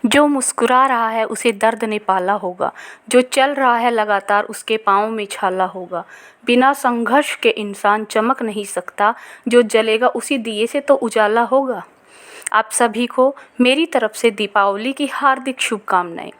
जो मुस्कुरा रहा है उसे दर्द ने पाला होगा, जो चल रहा है लगातार उसके पाँव में छाला होगा। बिना संघर्ष के इंसान चमक नहीं सकता, जो जलेगा उसी दिए से तो उजाला होगा। आप सभी को मेरी तरफ से दीपावली की हार्दिक शुभकामनाएं।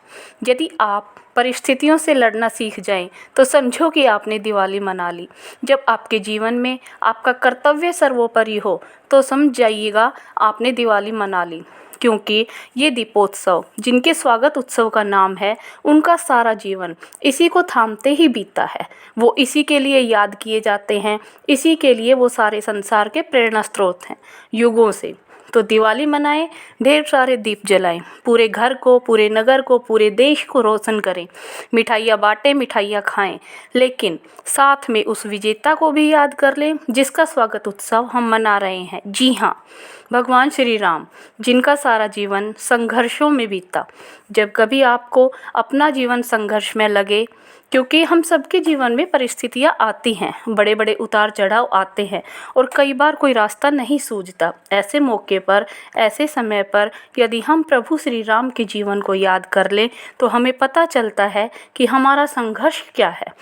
यदि आप परिस्थितियों से लड़ना सीख जाएं तो समझो कि आपने दिवाली मना ली। जब आपके जीवन में आपका कर्तव्य सर्वोपरि हो तो समझ जाइएगा आपने दिवाली मना ली, क्योंकि ये दीपोत्सव जिनके स्वागत उत्सव का नाम है, उनका सारा जीवन इसी को थामते ही बीतता है। वो इसी के लिए याद किए जाते हैं, इसी के लिए वो सारे संसार के प्रेरणा स्रोत हैं युगों से। तो दिवाली मनाएं, ढेर सारे दीप जलाएं, पूरे घर को, पूरे नगर को, पूरे देश को रोशन करें, मिठाइयाँ बांटें, मिठाइयाँ खाएं, लेकिन साथ में उस विजेता को भी याद कर लें जिसका स्वागत उत्सव हम मना रहे हैं। जी हाँ, भगवान श्री राम, जिनका सारा जीवन संघर्षों में बीता। जब कभी आपको अपना जीवन संघर्ष में लगे, क्योंकि हम सबके जीवन में परिस्थितियाँ आती हैं, बड़े बड़े उतार चढ़ाव आते हैं और कई बार कोई रास्ता नहीं सूझता। ऐसे मौके पर, ऐसे समय पर यदि हम प्रभु श्री राम के जीवन को याद कर लें तो हमें पता चलता है कि हमारा संघर्ष क्या है।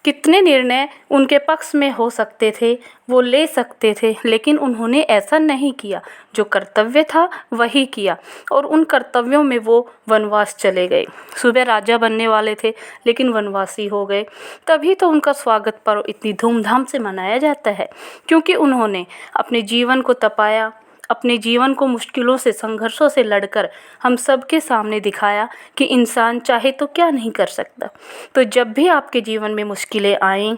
कितने निर्णय उनके पक्ष में हो सकते थे, वो ले सकते थे, लेकिन उन्होंने ऐसा नहीं किया। जो कर्तव्य था वही किया और उन कर्तव्यों में वो वनवास चले गए। सुबह राजा बनने वाले थे लेकिन वनवासी हो गए। तभी तो उनका स्वागत पर्व इतनी धूमधाम से मनाया जाता है, क्योंकि उन्होंने अपने जीवन को तपाया, अपने जीवन को मुश्किलों से, संघर्षों से लड़कर हम सबके सामने दिखाया कि इंसान चाहे तो क्या नहीं कर सकता। तो जब भी आपके जीवन में मुश्किलें आएं,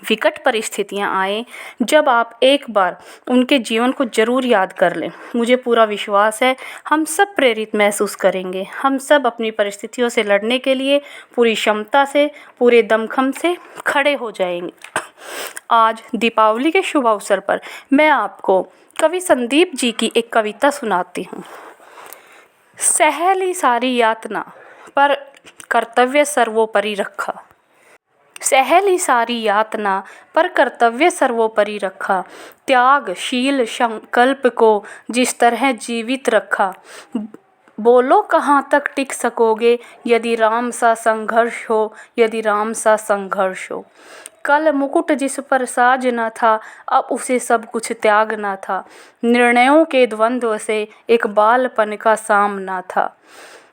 विकट परिस्थितियां आएं, जब आप एक बार उनके जीवन को ज़रूर याद कर लें, मुझे पूरा विश्वास है हम सब प्रेरित महसूस करेंगे। हम सब अपनी परिस्थितियों से लड़ने के लिए पूरी क्षमता से, पूरे दमखम से खड़े हो जाएंगे। आज दीपावली के शुभ अवसर पर मैं आपको कवि संदीप जी की एक कविता सुनाती हूँ। सह ली सारी यातना पर कर्तव्य सर्वोपरि रखा। सह ली सारी यातना पर कर्तव्य सर्वोपरि रखा। त्यागशील संकल्प को जिस तरह जीवित रखा। बोलो कहाँ तक टिक सकोगे यदि राम सा संघर्ष हो, यदि राम सा संघर्ष हो। कल मुकुट जिस पर साज न था, अब उसे सब कुछ त्यागना था। निर्णयों के द्वंद्व से एक बालपन का सामना था।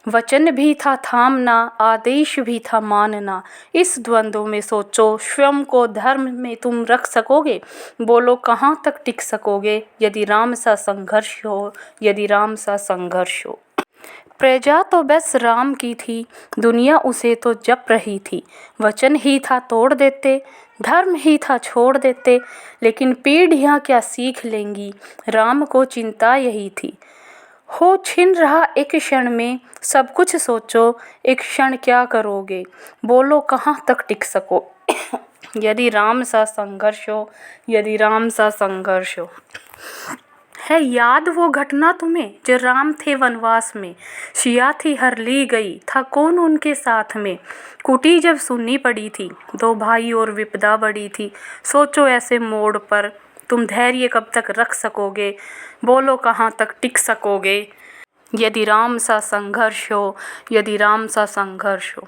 वचन भी था थामना, आदेश भी था मानना। इस द्वंद्व में सोचो स्वयं को धर्म में तुम रख सकोगे। बोलो कहाँ तक टिक सकोगे यदि राम सा संघर्ष हो, यदि राम सा संघर्ष हो। प्रजा तो बस राम की थी, दुनिया उसे तो जप रही थी। वचन ही था तोड़ देते, धर्म ही था छोड़ देते। लेकिन पीढ़ियाँ क्या सीख लेंगी, राम को चिंता यही थी। हो छिन रहा एक क्षण में सब कुछ सोचो, एक क्षण क्या करोगे। बोलो कहाँ तक टिक सको यदि राम सा संघर्ष हो, यदि राम सा संघर्ष हो। है याद वो घटना तुम्हें जो राम थे वनवास में। सिया थी हर ली गई, था कौन उनके साथ में। कुटी जब सुननी पड़ी थी, दो भाई और विपदा बड़ी थी। सोचो ऐसे मोड़ पर तुम धैर्य कब तक रख सकोगे। बोलो कहाँ तक टिक सकोगे यदि राम सा संघर्ष हो, यदि राम सा संघर्ष हो।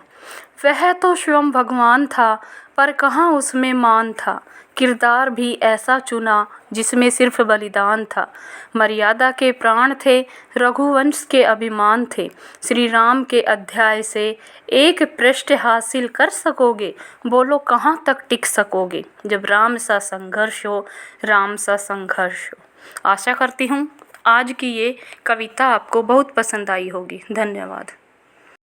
वह तो स्वयं भगवान था पर कहाँ उसमें मान था। किरदार भी ऐसा चुना जिसमें सिर्फ बलिदान था। मर्यादा के प्राण थे, रघुवंश के अभिमान थे। श्री राम के अध्याय से एक पृष्ठ हासिल कर सकोगे। बोलो कहाँ तक टिक सकोगे जब राम सा संघर्ष हो, राम सा संघर्ष हो। आशा करती हूँ आज की ये कविता आपको बहुत पसंद आई होगी। धन्यवाद।